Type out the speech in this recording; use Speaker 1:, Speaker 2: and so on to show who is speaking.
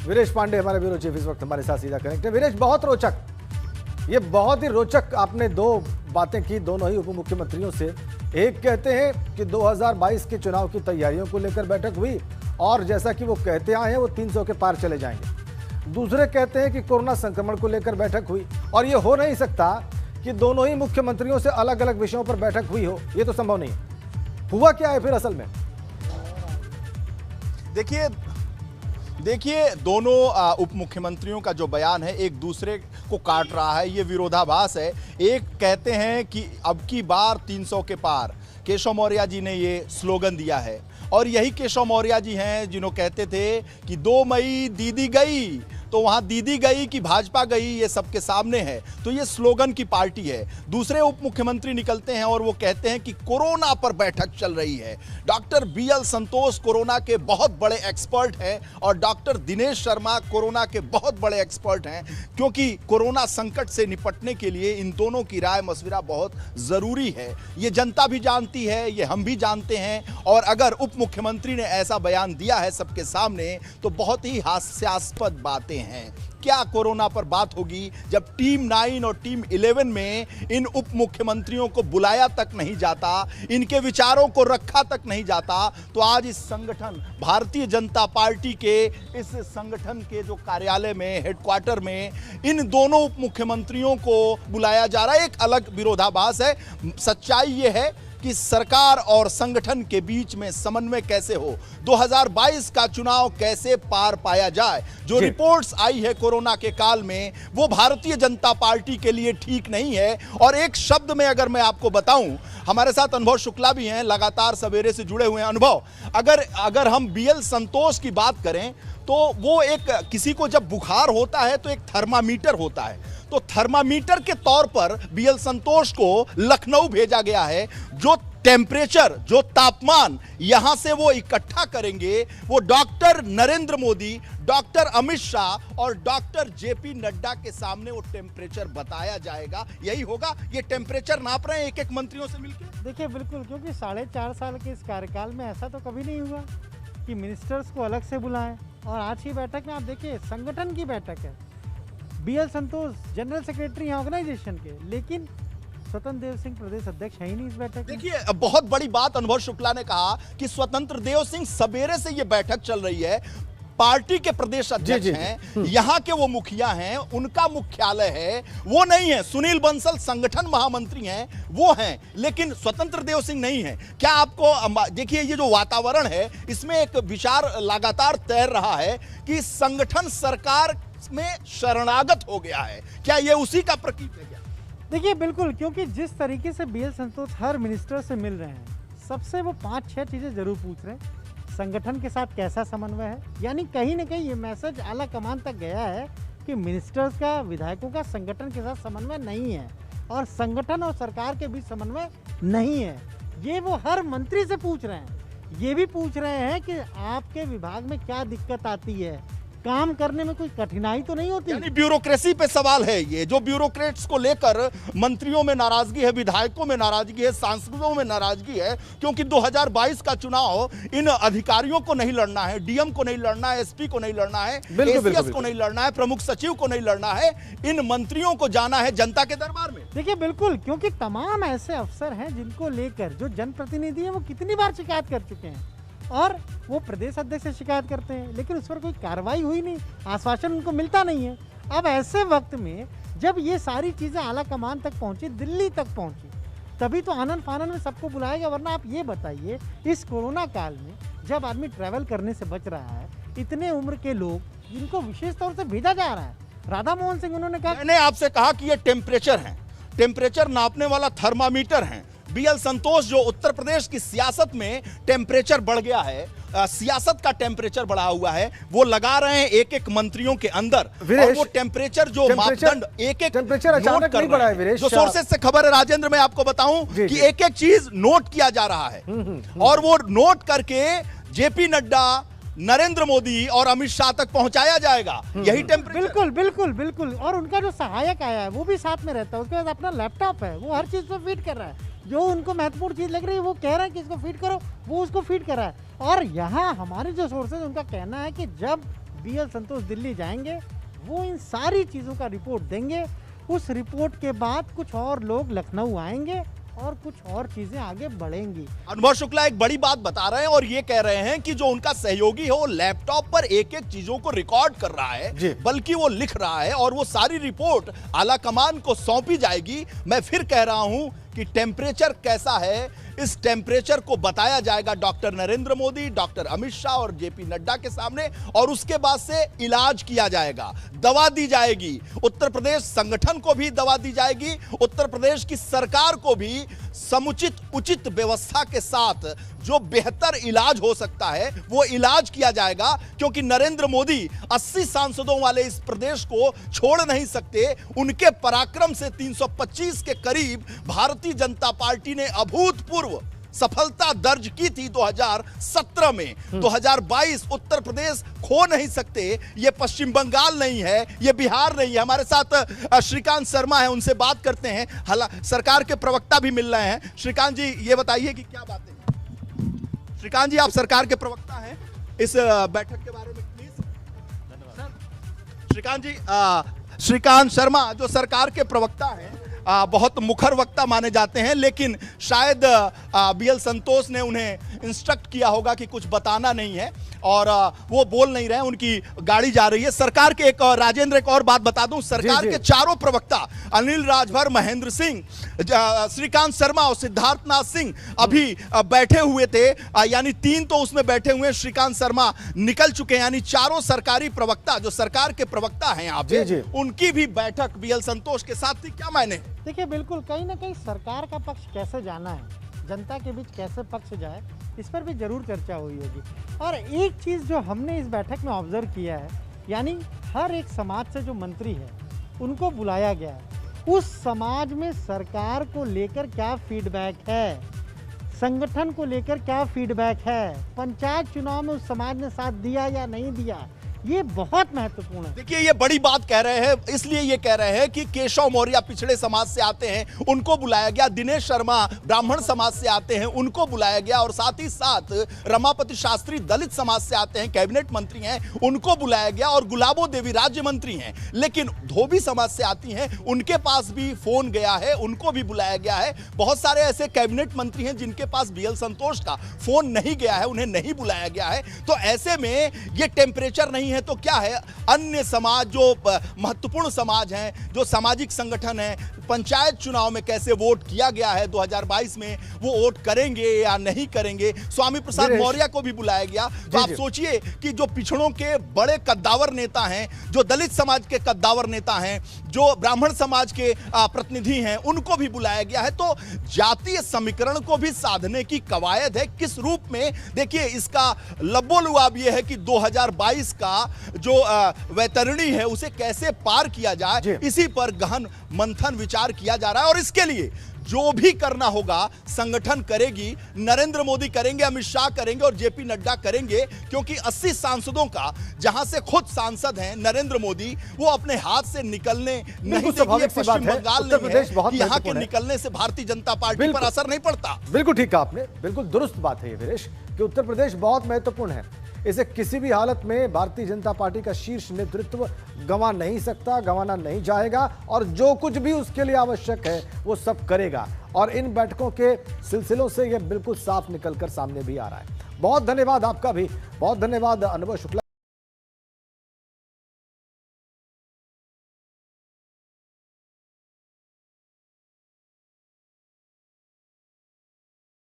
Speaker 1: वीरेश पांडे हमारे bureau chief इस वक्त हमारे साथ सीधा कनेक्ट है। वीरेश, बहुत रोचक, ये बहुत ही रोचक आपने दो बातें की दोनों ही उप मुख्यमंत्रियों से। एक कहते हैं कि 2022 के चुनाव की तैयारियों को लेकर बैठक हुई और जैसा कि वो कहते आए हैं वो 300 के पार चले जाएंगे। दूसरे कहते हैं कि कोरोना संक्रमण को लेकर बैठक हुई और ये हो नहीं सकता कि दोनों ही मुख्यमंत्रियों से अलग अलग विषयों पर बैठक हुई हो, ये तो संभव नहीं है। हुआ क्या है फिर असल में?
Speaker 2: देखिए दोनों उप मुख्यमंत्रियों का जो बयान है एक दूसरे को काट रहा है, ये विरोधाभास है। एक कहते हैं कि अब की बार 300 के पार, केशव मौर्य जी ने ये स्लोगन दिया है और यही केशव मौर्य जी हैं जिन्होंने कहते थे कि 2 मई दीदी गई, तो वहां दीदी गई कि भाजपा गई ये सबके सामने है। तो ये स्लोगन की पार्टी है। दूसरे उप मुख्यमंत्री निकलते हैं और वो कहते हैं कि कोरोना पर बैठक चल रही है। डॉक्टर बीएल संतोष कोरोना के बहुत बड़े एक्सपर्ट हैं और डॉक्टर दिनेश शर्मा कोरोना के बहुत बड़े एक्सपर्ट हैं, क्योंकि कोरोना संकट से निपटने के लिए इन दोनों की राय मशविरा बहुत जरूरी है। ये जनता भी जानती है, ये हम भी जानते हैं। और अगर उप मुख्यमंत्री ने ऐसा बयान दिया है सबके सामने तो बहुत ही हास्यास्पद बातें हैं। क्या कोरोना पर बात होगी जब टीम 9 और टीम 11 में इन उप मुख्यमंत्रियों को बुलाया तक नहीं जाता, इनके विचारों को रखा तक नहीं जाता। तो आज इस संगठन भारतीय जनता पार्टी के इस संगठन के जो कार्यालय में, हेडक्वार्टर में इन दोनों उप मुख्यमंत्रियों को बुलाया जा रहा है। एक अलग विरोधाभास है। सच्चाई ये है कि सरकार और संगठन के बीच में समन्वय कैसे हो, 2022 का चुनाव कैसे पार पाया जाए। जो रिपोर्ट्स आई है कोरोना के काल में वो भारतीय जनता पार्टी के लिए ठीक नहीं है। और एक शब्द में अगर मैं आपको बताऊं, हमारे साथ अनुभव शुक्ला भी हैं, लगातार सवेरे से जुड़े हुए हैं। अनुभव, अगर हम बीएल संतोष की बात करें तो वो एक किसी को जब बुखार होता है तो एक थर्मामीटर होता है, तो थर्मामीटर के तौर पर बीएल संतोष को लखनऊ भेजा गया है। जो टेम्परेचर, जो तापमान यहां से वो इकट्ठा करेंगे वो डॉक्टर नरेंद्र मोदी, डॉक्टर अमित शाह और डॉक्टर जेपी नड्डा के सामने वो टेम्परेचर बताया जाएगा। यही होगा, ये टेम्परेचर नाप रहे हैं एक एक मंत्रियों से मिलकर।
Speaker 3: देखिए बिल्कुल, क्योंकि 4.5 साल के इस कार्यकाल में ऐसा तो कभी नहीं हुआ कि मिनिस्टर्स को अलग से बुलाएं। और आज की बैठक में आप देखिए संगठन की बैठक है, बीएल संतोष जनरल सेक्रेटरी हैं ऑर्गेनाइजेशन के, लेकिन स्वतंत्र देव सिंह प्रदेश अध्यक्ष है ही नहीं इस बैठक में।
Speaker 2: देखिए बहुत बड़ी बात अनुभव शुक्ला ने कहा कि स्वतंत्र देव सिंह सवेरे से ये बैठक चल रही है। पार्टी के प्रदेश अध्यक्ष हैं, यहाँ के वो मुखिया हैं, उनका मुख्यालय है, वो नहीं है। सुनील बंसल संगठन महामंत्री हैं, वो हैं, लेकिन स्वतंत्र देव सिंह नहीं है। क्या आपको देखिए ये जो वातावरण है इसमें एक विचार लगातार तैर रहा है कि संगठन सरकार में शरणागत हो गया है। क्या ये उसी का प्रतीक है क्या?
Speaker 3: देखिए बिल्कुल, क्योंकि जिस तरीके से बीएल संतोष हर मिनिस्टर से मिल रहे हैं, सबसे वो 5-6 चीजें जरूर पूछ रहे हैं। संगठन के साथ कैसा समन्वय है, यानी कहीं ना कहीं ये मैसेज आला कमान तक गया है कि मिनिस्टर्स का, विधायकों का संगठन के साथ समन्वय नहीं है और संगठन और सरकार के बीच समन्वय नहीं है। ये वो हर मंत्री से पूछ रहे हैं। ये भी पूछ रहे हैं कि आपके विभाग में क्या दिक्कत आती है, काम करने में कोई कठिनाई तो नहीं होती।
Speaker 2: यानी ब्यूरोक्रेसी पे सवाल है। ये जो ब्यूरोक्रेट्स को लेकर मंत्रियों में नाराजगी है, विधायकों में नाराजगी है, सांसदों में नाराजगी है, क्योंकि 2022 का चुनाव इन अधिकारियों को नहीं लड़ना है, डीएम को नहीं लड़ना है, एसपी को नहीं लड़ना है, एसीएस को नहीं लड़ना है, प्रमुख सचिव को नहीं लड़ना है। इन मंत्रियों को जाना है जनता के दरबार में।
Speaker 3: देखिए बिल्कुल, क्योंकि तमाम ऐसे अफसर हैं जिनको लेकर जो जनप्रतिनिधि है वो कितनी बार शिकायत कर चुके हैं और वो प्रदेश अध्यक्ष से शिकायत करते हैं, लेकिन उस पर कोई कार्रवाई हुई नहीं, आश्वासन उनको मिलता नहीं है। अब ऐसे वक्त में जब ये सारी चीज़ें आला कमान तक पहुंची, दिल्ली तक पहुंची, तभी तो आनंद फानंद में सबको बुलाएगा। वरना आप ये बताइए, इस कोरोना काल में जब आदमी ट्रैवल करने से बच रहा है, इतने उम्र के लोग जिनको विशेष तौर से भेजा जा रहा है, राधा मोहन सिंह उन्होंने कहा,
Speaker 2: मैंने आपसे कहा कि ये टेम्परेचर है, टेम्परेचर नापने वाला थर्मामीटर है। बीएल संतोष जो उत्तर प्रदेश की सियासत में टेम्परेचर बढ़ गया है, सियासत का टेम्परेचर बढ़ा हुआ है, वो लगा रहे हैं एक एक मंत्रियों के अंदर। और वो टेम्परेचर जो मापदंड एक एक
Speaker 1: टेम्परेचर अचानक नहीं बढ़ा है वीरेश।
Speaker 2: जो सोर्सेज से खबर है राजेंद्र, मैं आपको बताऊं कि एक एक चीज नोट किया जा रहा है और वो नोट करके जेपी नड्डा, नरेंद्र मोदी और अमित शाह तक पहुंचाया जाएगा। यही टेम्परेचर।
Speaker 3: बिल्कुल बिल्कुल बिल्कुल। और उनका जो सहायक आया है वो भी साथ में रहता है, उसके बाद अपना लैपटॉप है, वो हर चीज पे फीड कर रहा है। जो उनको महत्वपूर्ण चीज लग रही है वो कह रहा है कि इसको फीड करो, वो उसको फीड कर रहा है। और यहाँ हमारे जो सोर्सेज, उनका कहना है कि जब BL संतोष दिल्ली जाएंगे, वो इन सारी चीज़ों का रिपोर्ट देंगे। उस रिपोर्ट के बाद कुछ और लोग लखनऊ आएंगे और कुछ और चीजें आगे बढ़ेंगी।
Speaker 2: अनुभव शुक्ला एक बड़ी बात बता रहे हैं और ये कह रहे हैं कि जो उनका सहयोगी है वो लैपटॉप पर एक एक चीजों को रिकॉर्ड कर रहा है, बल्कि वो लिख रहा है और वो सारी रिपोर्ट आला कमान को सौंपी जाएगी। मैं फिर कह रहा हूं कि टेम्परेचर कैसा है, इस टेम्परेचर को बताया जाएगा डॉक्टर नरेंद्र मोदी, डॉक्टर अमित शाह और जेपी नड्डा के सामने, और उसके बाद से इलाज किया जाएगा, दवा दी जाएगी। उत्तर प्रदेश संगठन को भी दवा दी जाएगी, उत्तर प्रदेश की सरकार को भी समुचित उचित व्यवस्था के साथ जो बेहतर इलाज हो सकता है वो इलाज किया जाएगा, क्योंकि नरेंद्र मोदी 80 सांसदों वाले इस प्रदेश को छोड़ नहीं सकते। उनके पराक्रम से 325 के करीब भारतीय जनता पार्टी ने अभूतपूर्व सफलता दर्ज की थी 2017 में। 2022 उत्तर प्रदेश खो नहीं सकते। ये पश्चिम बंगाल नहीं है, ये बिहार नहीं है। हमारे साथ श्रीकांत शर्मा है, उनसे बात करते हैं। सरकार के प्रवक्ता भी मिल रहे हैं। श्रीकांत जी ये बताइए कि क्या बातें हैं। श्रीकांत जी आप सरकार के प्रवक्ता हैं, इस बैठक के बारे में प्लीज। धन्यवाद श्रीकांत जी। श्रीकांत शर्मा जो सरकार के प्रवक्ता हैं, बहुत मुखर वक्ता माने जाते हैं, लेकिन शायद BL संतोष ने उन्हें इंस्ट्रक्ट किया होगा कि कुछ बताना नहीं है और वो बोल नहीं रहे, उनकी गाड़ी जा रही है। सरकार के एक राजेंद्र एक और बात बता दूं, सरकार के चारों प्रवक्ता अनिल राजभर, महेंद्र सिंह, श्रीकांत शर्मा और सिद्धार्थनाथ सिंह अभी बैठे हुए थे, यानी 3 तो उसमें बैठे हुए, श्रीकांत शर्मा निकल चुके हैं। यानी चारों सरकारी प्रवक्ता जो सरकार के प्रवक्ता हैं यहाँ पे, उनकी भी बैठक BL संतोष के साथ थी। क्या मायने?
Speaker 3: देखिए बिल्कुल, कहीं ना कहीं सरकार का पक्ष कैसे जाना है, जनता के बीच कैसे पक्ष जाए, इस पर भी जरूर चर्चा हुई होगी। और एक चीज़ जो हमने इस बैठक में ऑब्जर्व किया है, यानी हर एक समाज से जो मंत्री है उनको बुलाया गया है। उस समाज में सरकार को लेकर क्या फीडबैक है, संगठन को लेकर क्या फीडबैक है, पंचायत चुनाव में उस समाज ने साथ दिया या नहीं दिया, ये बहुत महत्वपूर्ण है।
Speaker 2: देखिए ये बड़ी बात कह रहे हैं, इसलिए ये कह रहे हैं कि केशव मौर्य पिछड़े समाज से आते हैं, उनको बुलाया गया। दिनेश शर्मा ब्राह्मण समाज से आते हैं, उनको बुलाया गया। और साथ ही साथ रमापति शास्त्री दलित समाज से आते हैं, कैबिनेट मंत्री हैं, उनको बुलाया गया। और गुलाबो देवी राज्य मंत्री हैं, लेकिन धोबी समाज से आती हैं, उनके पास भी फोन गया है, उनको भी बुलाया गया है। बहुत सारे ऐसे कैबिनेट मंत्री हैं जिनके पास BL संतोष का फोन नहीं गया है, उन्हें नहीं बुलाया गया है। तो ऐसे में ये टेम्परेचर नहीं है तो क्या है, अन्य समाज जो महत्वपूर्ण समाज हैं, जो सामाजिक संगठन हैं, पंचायत चुनाव में कैसे वोट किया गया है 2022 में, वो वोट करेंगे या नहीं करेंगे। स्वामी प्रसाद मौर्य को भी बुलाया गया। तो आप सोचिए कि जो पिछड़ों के बड़े कद्दावर नेता हैं, जो दलित समाज के कद्दावर नेता हैं, जो ब्राह्मण समाज के प्रतिनिधि हैं, उनको भी बुलाया गया है। तो जातीय समीकरण को भी साधने की कवायद है। किस रूप में? देखिए इसका लबोलुआब ये है कि 2022 का जो वैतरणी है उसे कैसे पार किया जाए, इसी पर गहन मंथन विचार किया जा रहा है। और इसके लिए जो भी करना होगा संगठन करेगी, नरेंद्र मोदी करेंगे, अमित शाह करेंगे और जेपी नड्डा करेंगे, क्योंकि 80 सांसदों का, जहां से खुद सांसद हैं नरेंद्र मोदी, वो अपने हाथ से निकलने नहीं देंगे। पश्चिम बंगाल नहीं है, यहाँ के निकलने से भारतीय जनता पार्टी पर असर नहीं पड़ता।
Speaker 1: बिल्कुल ठीक कहा आपने, बिल्कुल दुरुस्त बात है ये वीरेश, कि उत्तर प्रदेश बहुत महत्वपूर्ण है। इसे किसी भी हालत में भारतीय जनता पार्टी का शीर्ष नेतृत्व गंवा नहीं सकता, गंवाना नहीं चाहेगा, और जो कुछ भी उसके लिए आवश्यक है वो सब करेगा। और इन बैठकों के सिलसिलों से यह बिल्कुल साफ निकलकर सामने भी आ रहा है। बहुत धन्यवाद आपका भी, बहुत धन्यवाद अनुभव शुक्ला।